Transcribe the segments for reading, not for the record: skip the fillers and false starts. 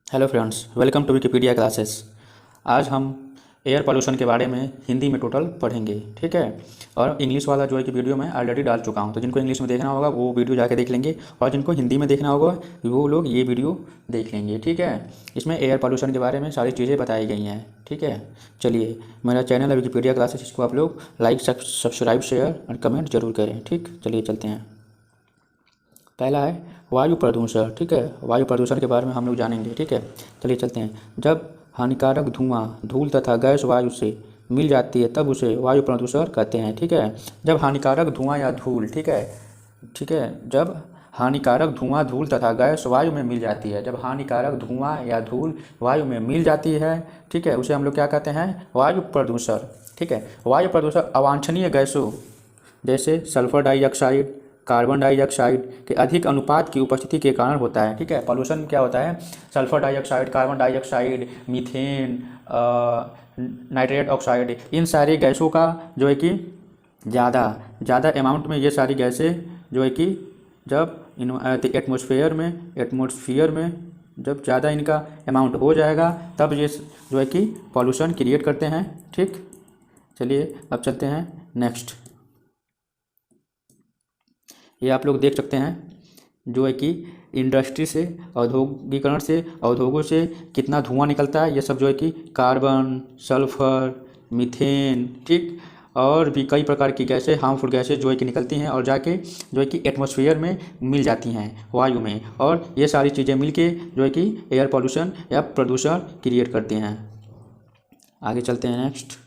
Hello friends, welcome to Wikipedia classes. आज हम air pollution के बारे में हिंदी में टोटल पढ़ेंगे, ठीक है। और इंग्लिश वाला जो है कि वीडियो मैं ऑलरेडी डाल चुका हूँ, तो जिनको इंग्लिश में देखना होगा वो वीडियो जाके देख लेंगे, और जिनको हिंदी में देखना होगा वो लोग ये वीडियो देख लेंगे, ठीक है। इसमें एयर पोल्यूशन के बारे में सारी चीज़ें बताई गई हैं, ठीक है। चलिए, मेरा चैनल है विकिपीडिया क्लासेस, इसको आप लोग लाइक, सब्सक्राइब, शेयर और कमेंट जरूर करें, ठीक। चलिए चलते हैं। पहला है वायु प्रदूषण, ठीक है। वायु प्रदूषण के बारे में हम लोग जानेंगे, ठीक है। चलिए चलते हैं। जब हानिकारक धुआं, धूल तथा गैस वायु से मिल जाती है तब उसे वायु प्रदूषण कहते हैं, ठीक है। जब हानिकारक धुआं या धूल, ठीक है, ठीक है, जब हानिकारक धुआं, धूल तथा गैस वायु में मिल जाती है, जब हानिकारक धुआं या धूल वायु में मिल जाती है, ठीक है, उसे हम लोग क्या कहते हैं? वायु प्रदूषण, ठीक है। वायु प्रदूषण अवांछनीय गैसों जैसे सल्फर डाइऑक्साइड, कार्बन डाइऑक्साइड के अधिक अनुपात की उपस्थिति के कारण होता है, ठीक है। पॉल्यूशन क्या होता है? Sulphur dioxide, carbon dioxide, methane, nitrate oxide, इन सारी गैसों का जो है कि ज़्यादा ज़्यादा अमाउंट में ये सारी गैसें जो है कि जब एटमॉस्फेयर में जब ज़्यादा इनका अमाउंट हो जाएगा तब ये जो है कि पॉल्यूशन क्रिएट करते हैं, ठीक। चलिए अब चलते हैं नेक्स्ट। ये आप लोग देख सकते हैं जो है कि इंडस्ट्री से, औद्योगिकरण से, उद्योगों से कितना धुआं निकलता है। ये सब जो है कि कार्बन, सल्फर, मीथेन, ठीक, और भी कई प्रकार की गैसें, हार्मफुल गैसें जो है कि निकलती हैं और जाके जो है कि एटमॉस्फेयर में मिल जाती हैं, वायु में, और ये सारी चीज़ें मिलके जो है कि एयर पॉल्यूशन या प्रदूषण क्रिएट करती हैं। आगे चलते हैं नेक्स्ट।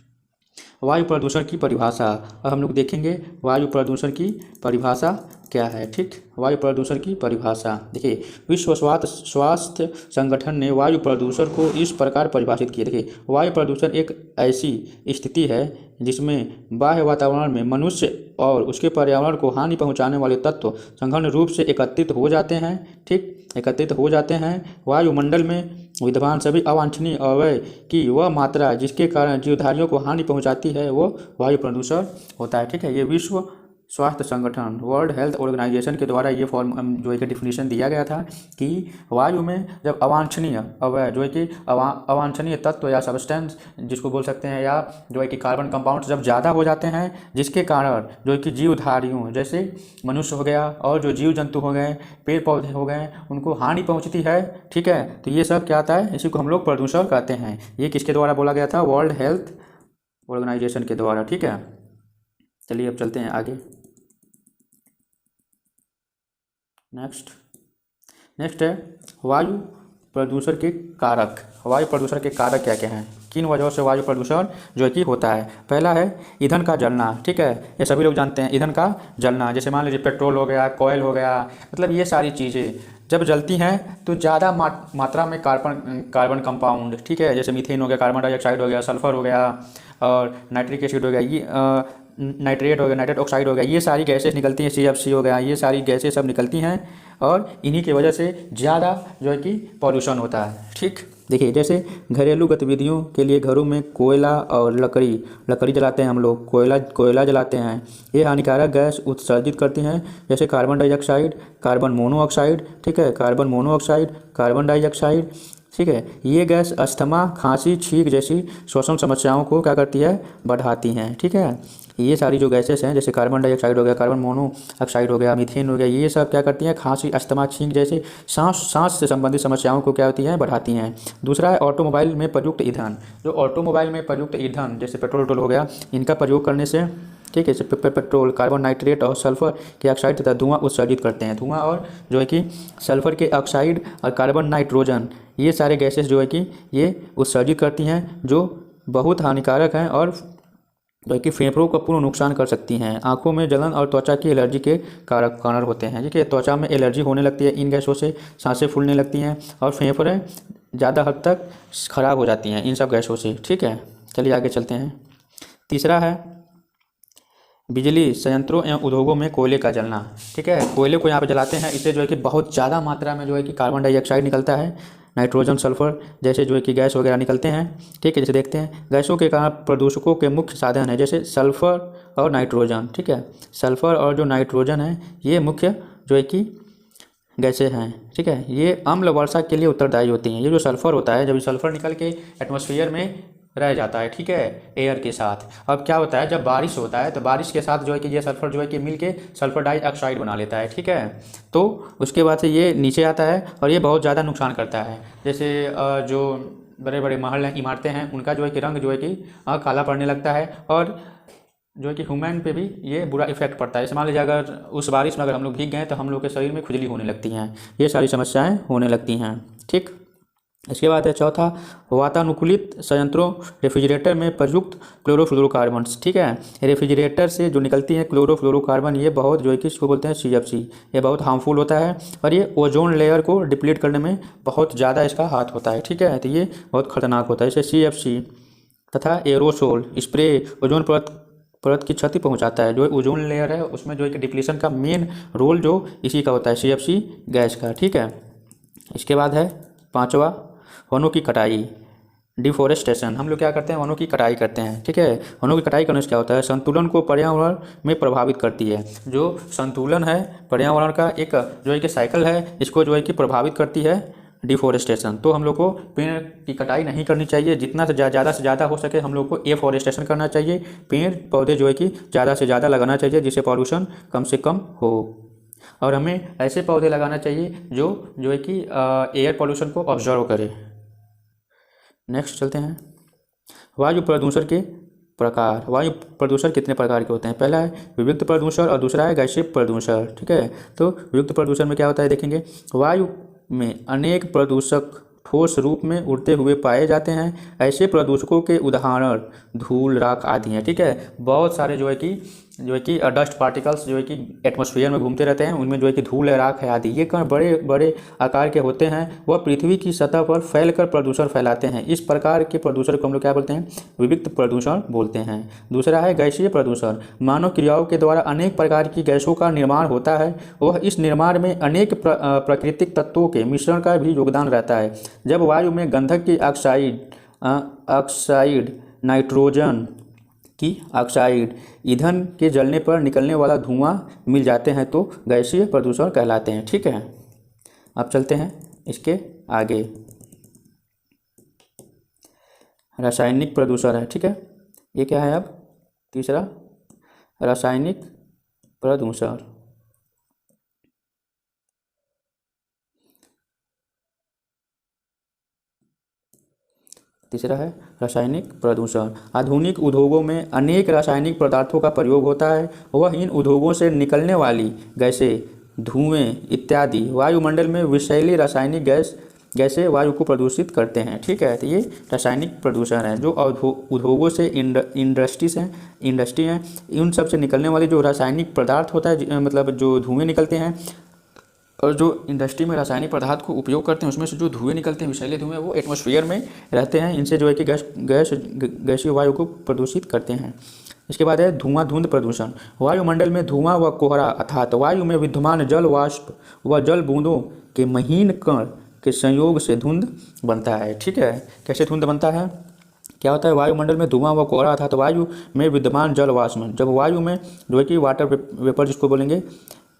वायु प्रदूषण की परिभाषा। अब हम लोग देखेंगे वायु प्रदूषण की परिभाषा क्या है, ठीक। वायु प्रदूषण की परिभाषा देखिए, विश्व स्वास्थ्य संगठन ने वायु प्रदूषण को इस प्रकार परिभाषित किया। देखिए, वायु प्रदूषण एक ऐसी स्थिति है जिसमें बाह्य वातावरण में मनुष्य और उसके पर्यावरण को हानि पहुंचाने वाले तत्व सघन रूप से एकत्रित हो जाते हैं, ठीक, एकत्रित हो जाते हैं। वायुमंडल में विद्यमान सभी अवांछनीय अवयव की वह मात्रा जिसके कारण जीवधारियों को हानि पहुंचाती है वो वायु प्रदूषण होता है, ठीक है। ये विश्व स्वास्थ्य संगठन, वर्ल्ड हेल्थ ऑर्गेनाइजेशन के द्वारा ये फॉर्म जो है कि डिफिनीशन दिया गया था कि वायु में जब अवांछनीय अवयव जो है कि अवांछनीय तत्व या सब्सटेंस जिसको बोल सकते हैं, या जो है कि कार्बन कंपाउंड जब ज़्यादा हो जाते हैं जिसके कारण जो है कि जीवधारियों जैसे मनुष्य हो गया और जो जीव जंतु हो गए, पेड़ पौधे हो गए, उनको हानि पहुँचती है, ठीक है। तो ये सब क्या आता है? इसी को हम लोग प्रदूषण कहते हैं। ये किसके द्वारा बोला गया था? वर्ल्ड हेल्थ ऑर्गेनाइजेशन के द्वारा, ठीक है। चलिए अब चलते हैं आगे। नेक्स्ट है वायु प्रदूषण के कारक। वायु प्रदूषण के कारक क्या क्या हैं? किन वजहों से वायु प्रदूषण जो है कि होता है? पहला है ईंधन का जलना, ठीक है। ये सभी लोग जानते हैं, ईंधन का जलना, जैसे मान लीजिए पेट्रोल हो गया, कोयल हो गया, मतलब ये सारी चीज़ें जब जलती हैं तो ज़्यादा मात्रा में कार्बन कंपाउंड, ठीक है, जैसे मीथेन हो गया, कार्बन डाइऑक्साइड हो गया, सल्फर हो गया और नाइट्रिक एसिड हो गया, ये नाइट्रेट हो गया, नाइट्रेट ऑक्साइड हो गया, ये सारी गैसें निकलती हैं, CFC हो गया, ये सारी गैसें सब निकलती हैं और इन्हीं की वजह से ज़्यादा जो है कि पॉल्यूशन होता है, ठीक। देखिए, जैसे घरेलू गतिविधियों के लिए घरों में कोयला और लकड़ी जलाते हैं हम लोग, कोयला जलाते हैं, ये हानिकारक गैस उत्सर्जित करती हैं, जैसे कार्बन डाइऑक्साइड, कार्बन मोनोऑक्साइड, ठीक है, कार्बन मोनोऑक्साइड, कार्बन डाइऑक्साइड, ठीक है। ये गैस अस्थमा, खांसी, छींक जैसी श्वसन समस्याओं को क्या करती है? बढ़ाती हैं, ठीक है। ये सारी जो गैसेस हैं जैसे कार्बन डाइऑक्साइड हो गया, कार्बन मोनोऑक्साइड हो गया, मीथेन हो गया, ये सब क्या करती हैं? खांसी, अस्थमा, छींक जैसे सांस से संबंधित समस्याओं को क्या होती हैं? बढ़ाती हैं। दूसरा है ऑटोमोबाइल में प्रयुक्त ईंधन। जो ऑटोमोबाइल में प्रयुक्त ईंधन जैसे पेट्रोल हो गया, इनका प्रयोग करने से, ठीक है, जैसे पेट्रोल कार्बन नाइट्रेट और सल्फर के ऑक्साइड तथा धुआं उत्सर्जित करते हैं। धुआं और जो है कि सल्फर के ऑक्साइड और कार्बन नाइट्रोजन, ये सारे गैसेस जो है कि ये उत्सर्जित करती हैं, जो बहुत हानिकारक हैं और जो है कि फेफड़ों का पूर्ण नुकसान कर सकती हैं। आंखों में जलन और त्वचा की एलर्जी के कारण होते हैं। देखिए, त्वचा में एलर्जी होने लगती है इन गैसों से, सांसें फूलने लगती हैं और फेफड़े ज़्यादा हद तक खराब हो जाती हैं इन सब गैसों से, ठीक है। चलिए आगे चलते हैं। तीसरा है बिजली संयंत्रों एवं उद्योगों में कोयले का जलना, ठीक है। कोयले को यहाँ पे जलाते हैं, इससे जो है कि बहुत ज़्यादा मात्रा में जो है कि कार्बन डाइऑक्साइड निकलता है, नाइट्रोजन, सल्फर जैसे जो है कि गैस वगैरह निकलते हैं, ठीक है। जैसे देखते हैं, गैसों के कारण प्रदूषकों के मुख्य साधन है जैसे सल्फर और नाइट्रोजन, ठीक है। सल्फर और जो नाइट्रोजन है ये मुख्य जो है कि गैसें हैं, ठीक है, ये अम्ल वर्षा के लिए उत्तरदायी होती हैं। ये जो सल्फर होता है, जब ये सल्फर निकल के एटमॉस्फेयर में रह जाता है, ठीक है, एयर के साथ, अब क्या होता है, जब बारिश होता है तो बारिश के साथ जो है कि ये सल्फर जो है कि मिल के सल्फर डाइऑक्साइड बना लेता है, ठीक है। तो उसके बाद से ये नीचे आता है और ये बहुत ज़्यादा नुकसान करता है। जैसे जो बड़े बड़े महल इमारतें हैं, उनका जो है कि रंग जो है कि काला पड़ने लगता है, और जो है कि ह्यूमन पे भी ये बुरा इफेक्ट पड़ता है। जैसे मान लीजिए अगर उस बारिश में अगर हम लोग भीग गए तो हम लोग के शरीर में खुजली होने लगती हैं, ये सारी समस्याएं होने लगती हैं, ठीक। इसके बाद है चौथा, वातानुकूलित संयंत्रों रेफ्रिजरेटर में प्रयुक्त क्लोरोफ्लोरोकार्बन्स, ठीक है। रेफ्रिजरेटर से जो निकलती हैं क्लोरोफ्लोरोकार्बन, ये बहुत जो है कि इसको बोलते हैं CFC, ये बहुत हार्मफुल होता है और ये ओजोन लेयर को डिप्लीट करने में बहुत ज़्यादा इसका हाथ होता है, ठीक है। तो ये बहुत खतरनाक होता है। जैसे CFC तथा एरोसोल स्प्रे ओजोन परत की क्षति पहुंचाता है। जो ओजोन लेयर है उसमें जो है कि डिप्लीशन का मेन रोल जो इसी का होता है, CFC गैस का, ठीक है। इसके बाद है पांचवा, वनों की कटाई, डिफोरेस्टेशन। हम लोग क्या करते हैं, वनों की कटाई करते हैं, ठीक है। वनों की कटाई करने से क्या होता है, संतुलन को पर्यावरण में प्रभावित करती है। जो संतुलन है पर्यावरण का, एक जो है कि साइकिल है, इसको जो है कि प्रभावित करती है डिफोरेस्टेशन। तो हम लोग को पेड़ की कटाई नहीं करनी चाहिए, जितना से ज़्यादा से ज़्यादा हो सके हम लोग को एफोरेस्टेशन करना चाहिए। पेड़ पौधे जो है कि ज़्यादा से ज़्यादा लगाना चाहिए, जिससे पॉल्यूशन कम से कम हो। और हमें ऐसे पौधे लगाना चाहिए जो है कि एयर पॉल्यूशन को ऑब्जर्व करे। नेक्स्ट चलते हैं, वायु प्रदूषण के प्रकार। वायु प्रदूषण कितने प्रकार के होते हैं, पहला है विविक्त प्रदूषण और दूसरा है गैसीय प्रदूषण, ठीक है। तो विविक्त प्रदूषण में क्या होता है देखेंगे, वायु में अनेक प्रदूषक ठोस रूप में उड़ते हुए पाए जाते हैं। ऐसे प्रदूषकों के उदाहरण धूल, राख आदि हैं, ठीक है। बहुत सारे जो है कि डस्ट पार्टिकल्स जो है कि एटमॉस्फेयर में घूमते रहते हैं, उनमें जो है कि धूल है, राख है आदि, ये कण बड़े बड़े आकार के होते हैं। वह पृथ्वी की सतह पर फैलकर प्रदूषण फैलाते हैं। इस प्रकार के प्रदूषण को हम लोग क्या बोलते हैं, विविक्त प्रदूषण बोलते हैं। दूसरा है गैसीय प्रदूषण। मानव क्रियाओं के द्वारा अनेक प्रकार की गैसों का निर्माण होता है। वह इस निर्माण में अनेक प्राकृतिक तत्वों के मिश्रण का भी योगदान रहता है। जब वायु में गंधक की ऑक्साइड, नाइट्रोजन की ऑक्साइड, ईंधन के जलने पर निकलने वाला धुआं मिल जाते हैं तो गैसीय प्रदूषण कहलाते हैं, ठीक है। अब चलते हैं इसके आगे, रासायनिक प्रदूषण है, ठीक है। ये क्या है अब तीसरा, रासायनिक प्रदूषण। तीसरा है रासायनिक प्रदूषण। आधुनिक उद्योगों में अनेक रासायनिक पदार्थों का प्रयोग होता है। वह इन उद्योगों से निकलने वाली गैसें, धुएं इत्यादि वायुमंडल में विषैली रासायनिक गैसें वायु को प्रदूषित करते हैं, ठीक है। तो ये रासायनिक प्रदूषण है। जो उद्योगों से इंडस्ट्री हैं, उन सब से निकलने वाले जो रासायनिक पदार्थ होता है, मतलब जो धुएँ निकलते हैं, और जो इंडस्ट्री में रासायनिक पदार्थ को उपयोग करते हैं उसमें से जो धुएँ निकलते हैं, विषैले धुएँ, वो एटमॉस्फेयर में रहते हैं। इनसे जो है कि गैसीय वायु को प्रदूषित करते हैं। इसके बाद है धुआं धुंध प्रदूषण। वायुमंडल में धुआं व कोहरा अर्थात वायु में विद्यमान जल वाष्प व जल बूंदों के महीन कण के संयोग से धुंध बनता है, ठीक है। कैसे धुंध बनता है, क्या होता है, वायुमंडल में धुआं व कोहरा अर्थात वायु में विद्यमान जल वाष्प, जब वायु में जो है कि वाटर वेपर जिसको बोलेंगे,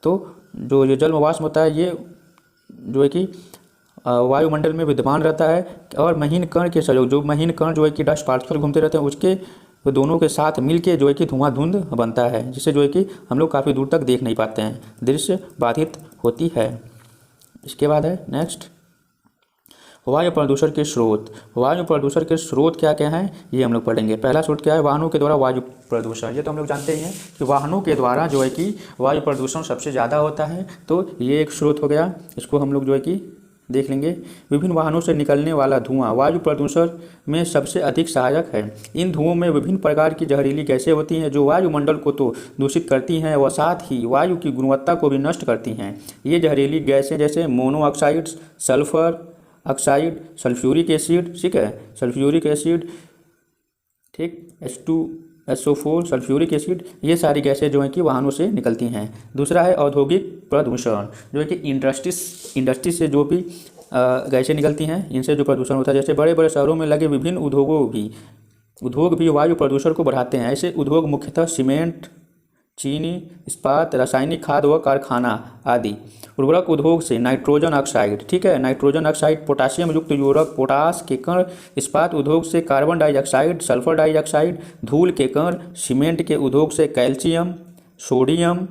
तो जो ये जल वाष्प होता है, ये जो है कि वायुमंडल में विद्यमान रहता है, और महीन कण के सहयोग, जो महीन कण जो है कि डस्ट पार्टिकल घूमते रहते हैं, उसके दोनों के साथ मिलके जो है कि धुआं धुंध बनता है, जिससे जो है कि हम लोग काफ़ी दूर तक देख नहीं पाते हैं, दृश्य बाधित होती है। इसके बाद है नेक्स्ट, वायु प्रदूषण के स्रोत। वायु प्रदूषण के स्रोत क्या क्या हैं, ये हम लोग पढ़ेंगे। पहला स्रोत क्या है, वाहनों के द्वारा वायु प्रदूषण। ये तो हम लोग जानते ही हैं कि वाहनों के द्वारा जो है कि वायु प्रदूषण सबसे ज़्यादा होता है, तो ये एक स्रोत हो गया, इसको हम लोग जो है कि देख लेंगे। विभिन्न वाहनों से निकलने वाला धुआं वायु प्रदूषण में सबसे अधिक सहायक है। इन धुओं में विभिन्न प्रकार की जहरीली गैसें होती हैं जो वायुमंडल को तो दूषित करती हैं व साथ ही वायु की गुणवत्ता को भी नष्ट करती हैं। ये जहरीली गैसें जैसे monoxide, sulphur oxide, sulphuric acid, ठीक है, सल्फ्यूरिक एसिड, ठीक, H2SO4 सल्फ्यूरिक एसिड, ये सारी गैसें जो हैं कि वाहनों से निकलती हैं। दूसरा है औद्योगिक प्रदूषण, जो है कि इंडस्ट्री से जो भी गैसें निकलती हैं, इनसे जो प्रदूषण होता है। जैसे बड़े बड़े शहरों में लगे विभिन्न उद्योग भी वायु प्रदूषण को बढ़ाते हैं। ऐसे उद्योग मुख्यतः सीमेंट, चीनी, इस्पात, रासायनिक खाद व कारखाना आदि। उर्वरक उद्योग से नाइट्रोजन ऑक्साइड, ठीक है, नाइट्रोजन ऑक्साइड, पोटासियम युक्त उर्वरक, पोटास के कण। इस्पात उद्योग से कार्बन डाइऑक्साइड, सल्फर डाइऑक्साइड। धूल के कण, सीमेंट के उद्योग से कैल्शियम, सोडियम,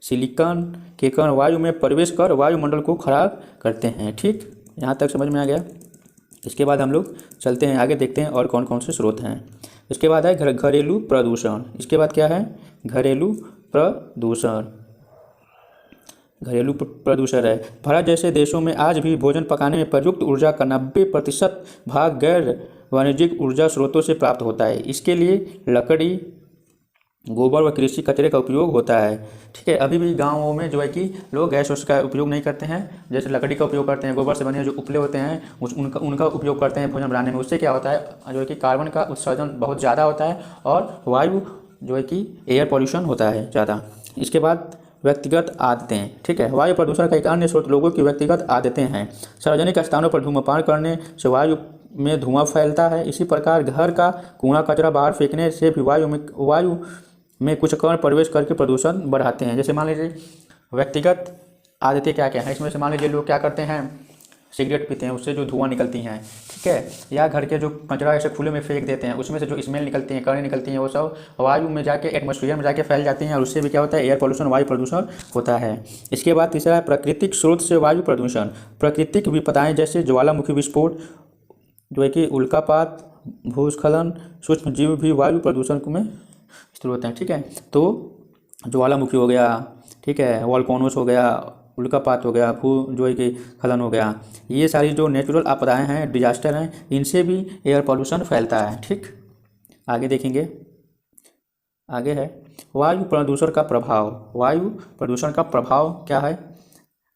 सिलिकॉन के कण वायु में प्रवेश कर वायुमंडल को खराब करते हैं। ठीक, यहाँ तक समझ में आ गया। इसके बाद हम लोग चलते हैं आगे, देखते हैं और कौन कौन से स्रोत हैं। इसके बाद है घरेलू प्रदूषण। इसके बाद क्या है? घरेलू प्रदूषण। घरेलू प्रदूषण है, भारत जैसे देशों में आज भी भोजन पकाने में प्रयुक्त ऊर्जा का 90% भाग गैर वाणिज्यिक ऊर्जा स्रोतों से प्राप्त होता है। इसके लिए लकड़ी, गोबर व कृषि कचरे का उपयोग होता है। ठीक है, अभी भी गाँवों में जो है कि लोग गैस वैस का उपयोग नहीं करते हैं, जैसे लकड़ी का उपयोग करते हैं, गोबर से बने जो उपले होते हैं उनका उपयोग करते हैं भोजन बनाने में। उससे क्या होता है जो है कि कार्बन का उत्सर्जन बहुत ज़्यादा होता है और वायु जो है कि एयर पॉल्यूशन होता है ज़्यादा। इसके बाद व्यक्तिगत आदतें। ठीक है, वायु प्रदूषण का एक अन्य स्रोत लोगों की व्यक्तिगत आदतें हैं। सार्वजनिक स्थानों पर धूम्रपान करने से वायु में धुआं फैलता है। इसी प्रकार घर का कूड़ा कचरा बाहर फेंकने से भी वायु में कुछ कण प्रवेश करके प्रदूषण बढ़ाते हैं। जैसे मान लीजिए व्यक्तिगत आदतें क्या क्या हैं, इसमें से मान लीजिए लोग क्या करते हैं, सिगरेट पीते हैं, उससे जो धुआं निकलती हैं, ठीक है, या घर के जो कचरा ऐसे खुले में फेंक देते हैं, उसमें से जो स्मेल निकलती है, कणें निकलती हैं, वो सब वायु में जाके एटमॉस्फेयर में जाके फैल जाती हैं और उससे भी क्या होता है, एयर पॉल्यूशन, वायु प्रदूषण होता है। इसके बाद तीसरा है प्राकृतिक स्रोत से वायु प्रदूषण। प्राकृतिक विपदाएँ जैसे ज्वालामुखी विस्फोट, जो है कि उल्कापात, भूस्खलन, सूक्ष्म जीव भी वायु प्रदूषण में स्रोत हैं। ठीक है, तो ज्वालामुखी हो गया, ठीक है, वॉल्केनोस हो गया, उल्कापात हो गया, भू जो है कि खलन हो गया, ये सारी जो नेचुरल आपदाएं हैं, डिजास्टर हैं, इनसे भी एयर पॉल्यूशन फैलता है। ठीक, आगे देखेंगे। आगे है वायु प्रदूषण का प्रभाव। वायु प्रदूषण का प्रभाव क्या है,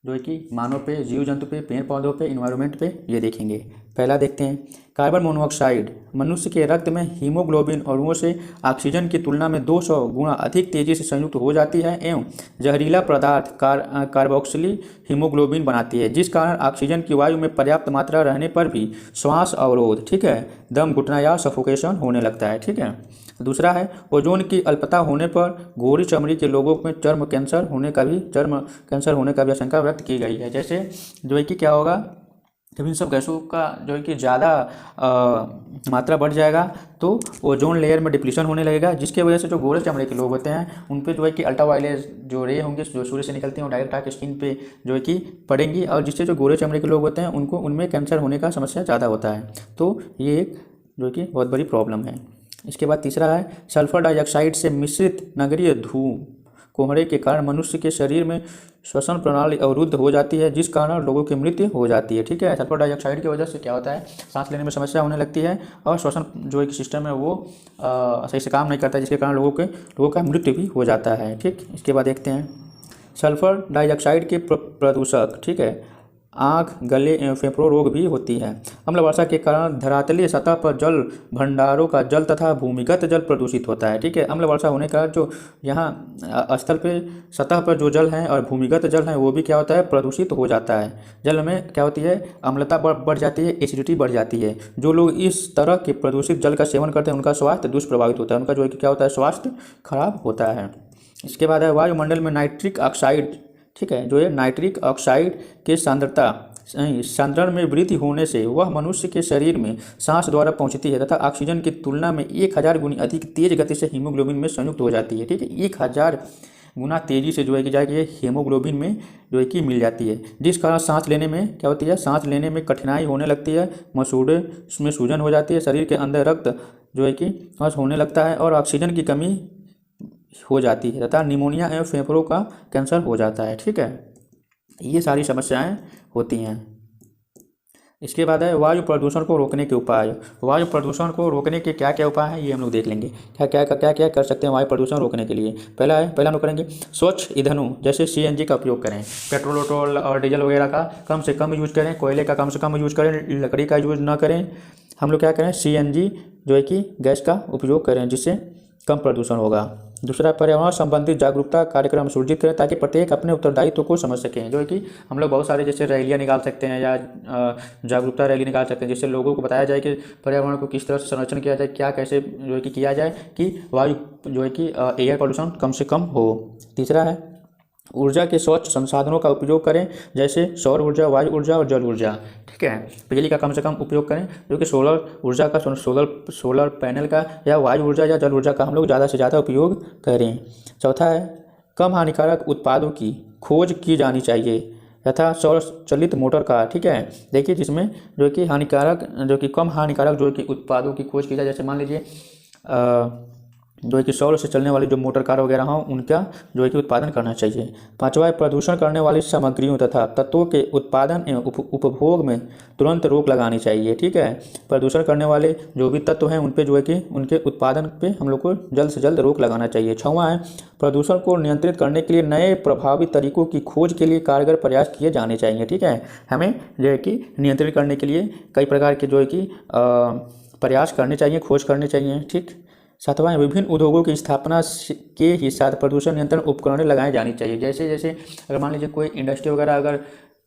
जो है कि मानव पे, जीव जंतु पे, पेड़ पौधों पे, इन्वायरमेंट पे, ये देखेंगे। पहला देखते हैं, कार्बन मोनोऑक्साइड। मनुष्य के रक्त में हीमोग्लोबिन अणुओं से ऑक्सीजन की तुलना में 200 गुना अधिक तेजी से संयुक्त हो जाती है एवं जहरीला पदार्थ कार्बोक्सिल हीमोग्लोबिन बनाती है, जिस कारण ऑक्सीजन की वायु में पर्याप्त मात्रा रहने पर भी श्वास अवरोध, ठीक है, दम घुटना या सफोकेशन होने लगता है। ठीक है, दूसरा है ओजोन की अल्पता होने पर गोरी चमड़ी के लोगों में चर्म कैंसर होने का भी आशंका व्यक्त की गई है। जैसे जो है कि क्या होगा, जब इन सब गैसों का जो है कि ज़्यादा मात्रा बढ़ जाएगा तो ओजोन लेयर में डिप्लीशन होने लगेगा, जिसके वजह से जो गोरे चमड़े के लोग होते हैं उन पे जो है कि अल्ट्रावायलेट जो रे होंगे जो सूर्य से निकलती हैं वो डायरेक्ट आके स्किन पे जो है कि पड़ेंगी, और जिससे जो गोरे चमड़े के लोग होते हैं उनमें कैंसर होने का समस्या ज़्यादा होता है। तो ये एक जो कि बहुत बड़ी प्रॉब्लम है। इसके बाद तीसरा है सल्फर डाइऑक्साइड से मिश्रित नगरीय धूम कोहरे के कारण मनुष्य के शरीर में श्वसन प्रणाली अवरुद्ध हो जाती है, जिस कारण लोगों की मृत्यु हो जाती है। ठीक है, सल्फर डाइऑक्साइड की वजह से क्या होता है, सांस लेने में समस्या होने लगती है और श्वसन जो एक सिस्टम है वो सही से काम नहीं करता, जिसके कारण लोगों का मृत्यु भी हो जाता है। ठीक, इसके बाद देखते हैं सल्फर डाइऑक्साइड के प्रदूषक। ठीक है, आँख, गले एवं फेफड़ों रोग भी होती है। अम्ल वर्षा के कारण धरातलीय सतह पर जल भंडारों का जल तथा भूमिगत जल प्रदूषित होता है। ठीक है, अम्ल वर्षा होने का जो यहाँ स्थल पे सतह पर जो जल है और भूमिगत जल है वो भी क्या होता है, प्रदूषित हो जाता है। जल में क्या होती है, अम्लता बढ़ जाती है, एसिडिटी बढ़ जाती है। जो लोग इस तरह के प्रदूषित जल का सेवन करते हैं उनका स्वास्थ्य दुष्प्रभावित होता है, उनका जो है क्या होता है, स्वास्थ्य खराब होता है। इसके बाद है वायुमंडल में नाइट्रिक ऑक्साइड। ठीक है, जो है नाइट्रिक ऑक्साइड के सांद्रण में वृद्धि होने से वह मनुष्य के शरीर में सांस द्वारा पहुंचती है तथा ऑक्सीजन की तुलना में 1000 गुनी अधिक तेज गति से हीमोग्लोबिन में संयुक्त हो जाती है। ठीक है, 1000 गुना तेजी से जो है कि जाके ये हीमोग्लोबिन में जो है कि मिल जाती है, जिस कारण सांस लेने में क्या होती है, सांस लेने में कठिनाई होने लगती है, मसूड़े में सूजन हो जाती है, शरीर के अंदर रक्त जो है कि बस होने लगता है और ऑक्सीजन की कमी हो जाती है तथा निमोनिया एवं फेफड़ों का कैंसर हो जाता है। ठीक है, ये सारी समस्याएं होती हैं। इसके बाद है वायु प्रदूषण को रोकने के उपाय। वायु प्रदूषण को रोकने के क्या क्या उपाय हैं ये हम लोग देख लेंगे, क्या कर सकते हैं वायु प्रदूषण रोकने के लिए। पहला हम लोग करेंगे स्वच्छ ईंधनों जैसे CNG का उपयोग करें, पेट्रोल वोट्रोल और डीजल वगैरह का कम से कम यूज करें, कोयले का कम से कम यूज करें, लकड़ी का यूज ना करें। हम लोग क्या करें, CNG जो है कि गैस का उपयोग करें, जिससे कम प्रदूषण होगा। दूसरा, पर्यावरण संबंधित जागरूकता कार्यक्रम सुनिश्चित करें ताकि प्रत्येक अपने उत्तरदायित्व को समझ सकें। जो है कि हम लोग बहुत सारे जैसे रैलियाँ निकाल सकते हैं या जागरूकता रैली निकाल सकते हैं, जिससे लोगों को बताया जाए कि पर्यावरण को किस तरह से संरक्षण किया जाए, क्या कैसे जो है कि किया जाए कि वायु जो है कि एयर पॉल्यूशन कम से कम हो। तीसरा है, ऊर्जा के स्वच्छ संसाधनों का उपयोग करें, जैसे सौर ऊर्जा, वायु ऊर्जा और जल ऊर्जा। ठीक है, बिजली का कम से कम उपयोग करें, जो कि सोलर ऊर्जा का, सोलर पैनल का या वायु ऊर्जा या जल ऊर्जा का हम लोग ज़्यादा से ज़्यादा उपयोग करें। चौथा है, कम हानिकारक उत्पादों की खोज की जानी चाहिए, यथा सौर चालित मोटर कार। ठीक है, देखिए जिसमें जो कि हानिकारक, जो कि कम हानिकारक जो कि उत्पादों की खोज की जाए। जैसे मान लीजिए जो है कि सौर से चलने वाली जो मोटर कार वगैरह हों, उनका जो है कि उत्पादन करना चाहिए। पांचवा है, प्रदूषण करने वाली सामग्रियों तथा तत्वों के उत्पादन एवं उपभोग में तुरंत रोक लगानी चाहिए। ठीक है, प्रदूषण करने वाले जो भी तत्व हैं उन पे जो है कि उनके उत्पादन पे हम लोग को जल्द से जल्द रोक लगाना चाहिए। छठवां है, प्रदूषण को नियंत्रित करने के लिए नए प्रभावी तरीकों की खोज के लिए कारगर प्रयास किए जाने चाहिए। ठीक है, हमें जो है कि नियंत्रित करने के लिए कई प्रकार के जो है कि प्रयास करने चाहिए, खोज करने चाहिए। ठीक। सातवां, विभिन्न उद्योगों की स्थापना के ही साथ प्रदूषण नियंत्रण उपकरण लगाए जानी चाहिए। जैसे जैसे अगर मान लीजिए कोई इंडस्ट्री वगैरह अगर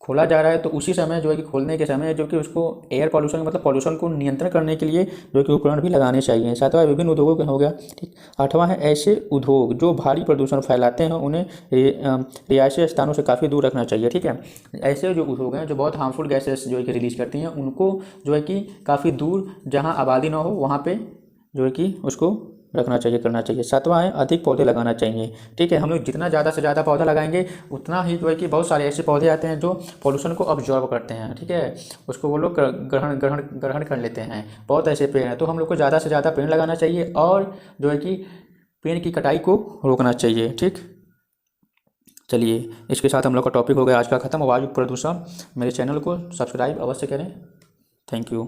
खोला जा रहा है तो उसी समय जो है कि खोलने के समय जो कि उसको एयर पॉल्यूशन मतलब पॉल्यूशन को नियंत्रण करने के लिए जो कि उपकरण भी लगाने चाहिए। सातवां, विभिन्न उद्योगों का हो गया। ठीक। आठवां है, ऐसे उद्योग जो भारी प्रदूषण फैलाते हैं उन्हें रिहायशी स्थानों से काफ़ी दूर रखना चाहिए। ठीक है, ऐसे जो उद्योग हैं जो बहुत हार्मफुल गैसेस जो है कि रिलीज करती हैं, उनको जो है कि काफ़ी दूर जहाँ आबादी ना हो वहाँ पर जो है कि उसको रखना चाहिए, करना चाहिए। सातवां है, अधिक पौधे लगाना चाहिए। ठीक है, हम लोग जितना ज़्यादा से ज़्यादा पौधा लगाएंगे उतना ही जो है कि बहुत सारे ऐसे पौधे आते हैं जो पॉल्यूशन को अब्जॉर्ब करते हैं। ठीक है, उसको वो लोग ग्रहण कर लेते हैं। बहुत ऐसे पेड़ हैं, तो हम लोग को ज़्यादा से ज़्यादा पेड़ लगाना चाहिए और जो है कि पेड़ की कटाई को रोकना चाहिए। ठीक, चलिए इसके साथ हम लोग का टॉपिक हो गया आज का ख़त्म, वायु प्रदूषण। मेरे चैनल को सब्सक्राइब अवश्य करें। Thank you.